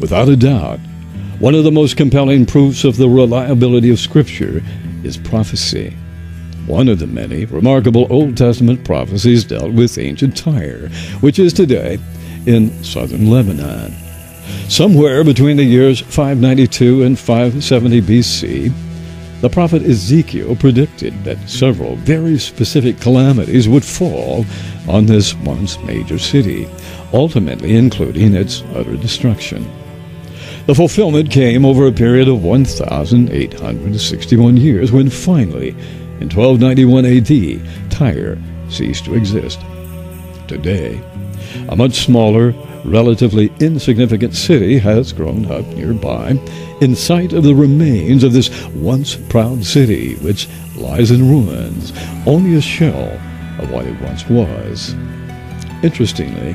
Without a doubt, one of the most compelling proofs of the reliability of Scripture is prophecy. One of the many remarkable Old Testament prophecies dealt with ancient Tyre, which is today in southern Lebanon. Somewhere between the years 592 and 570 BC, the prophet Ezekiel predicted that several very specific calamities would fall on this once major city, ultimately including its utter destruction. The fulfillment came over a period of 1,861 years when finally, in 1291 AD, Tyre ceased to exist. Today, a much smaller, relatively insignificant city has grown up nearby in sight of the remains of this once proud city, which lies in ruins, only a shell of what it once was. Interestingly,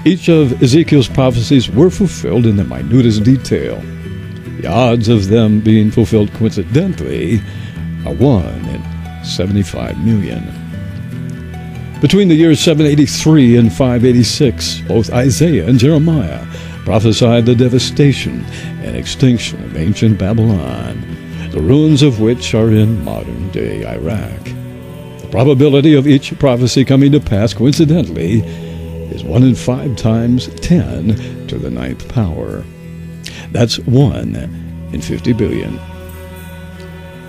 each of Ezekiel's prophecies were fulfilled in the minutest detail. The odds of them being fulfilled coincidentally are 1 in 75 million. Between the years 783 and 586, both Isaiah and Jeremiah prophesied the devastation and extinction of ancient Babylon, the ruins of which are in modern-day Iraq. The probability of each prophecy coming to pass coincidentally is 1 in 5 times 10 to the 9th power. That's 1 in 50 billion.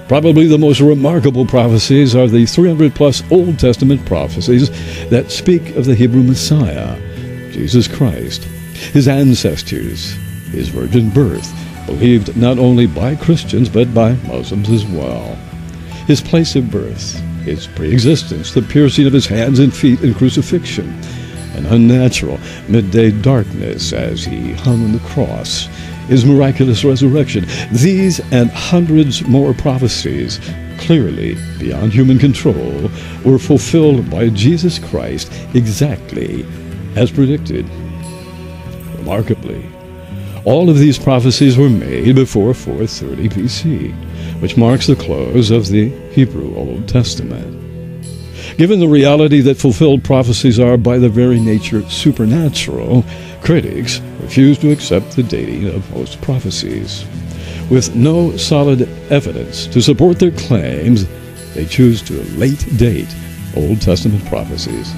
Probably the most remarkable prophecies are the 300-plus Old Testament prophecies that speak of the Hebrew Messiah, Jesus Christ, his ancestors, his virgin birth, believed not only by Christians but by Muslims as well, his place of birth, his pre-existence, the piercing of his hands and feet in crucifixion, an unnatural midday darkness as he hung on the cross, his miraculous resurrection. These and hundreds more prophecies, clearly beyond human control, were fulfilled by Jesus Christ exactly as predicted. Remarkably, all of these prophecies were made before 430 BC, which marks the close of the Hebrew Old Testament. Given the reality that fulfilled prophecies are by their very nature supernatural, critics refuse to accept the dating of most prophecies. With no solid evidence to support their claims, they choose to late date Old Testament prophecies.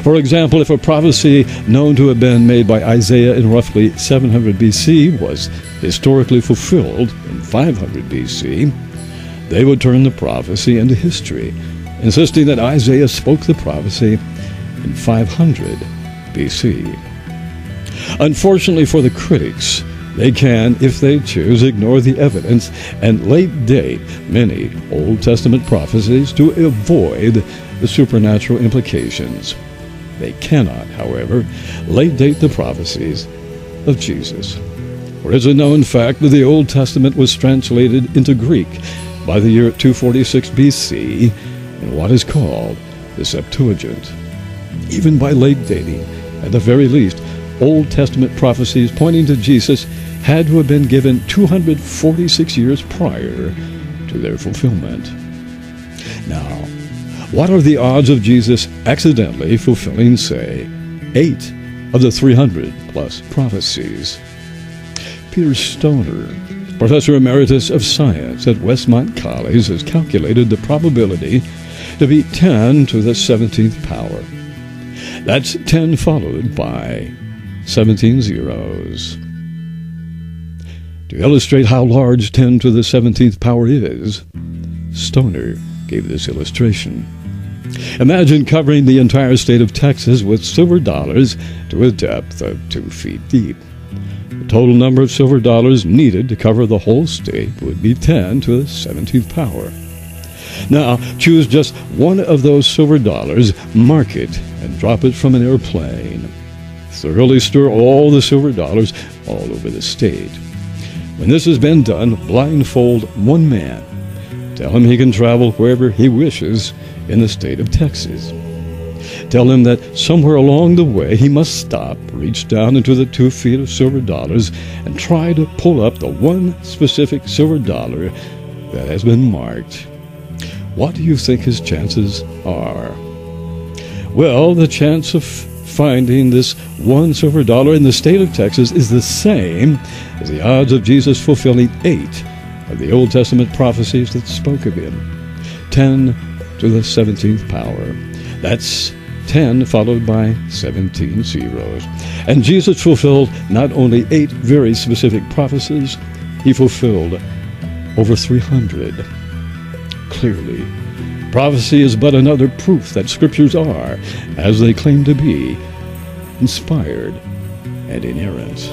For example, if a prophecy known to have been made by Isaiah in roughly 700 BC was historically fulfilled in 500 BC, they would turn the prophecy into history, insisting that Isaiah spoke the prophecy in 500 BC. Unfortunately for the critics, they can, if they choose, ignore the evidence and late date many Old Testament prophecies to avoid the supernatural implications. They cannot, however, late date the prophecies of Jesus. For it is a known fact that the Old Testament was translated into Greek by the year 246 BC in what is called the Septuagint. Even by late dating, at the very least, Old Testament prophecies pointing to Jesus had to have been given 246 years prior to their fulfillment. Now, what are the odds of Jesus accidentally fulfilling, say, 8 of the 300-plus prophecies? Peter Stoner, Professor Emeritus of Science at Westmont College, has calculated the probability to be 10 to the 17th power. That's 10 followed by 17 zeros. To illustrate how large 10 to the 17th power is, Stoner gave this illustration. Imagine covering the entire state of Texas with silver dollars to a depth of 2 feet deep. The total number of silver dollars needed to cover the whole state would be 10 to the 17th power. Now, choose just one of those silver dollars, mark it, and drop it from an airplane. Thoroughly stir all the silver dollars all over the state. When this has been done, blindfold one man. Tell him he can travel wherever he wishes in the state of Texas. Tell him that somewhere along the way he must stop, reach down into the 2 feet of silver dollars, and try to pull up the one specific silver dollar that has been marked. What do you think his chances are? Well, the chance of finding this one silver dollar in the state of Texas is the same as the odds of Jesus fulfilling 8 of the Old Testament prophecies that spoke of him. 10 to the 17th power. That's 10 followed by 17 zeros. And Jesus fulfilled not only 8 very specific prophecies, he fulfilled over 300. Clearly, prophecy is but another proof that scriptures are, as they claim to be, inspired and inerrant.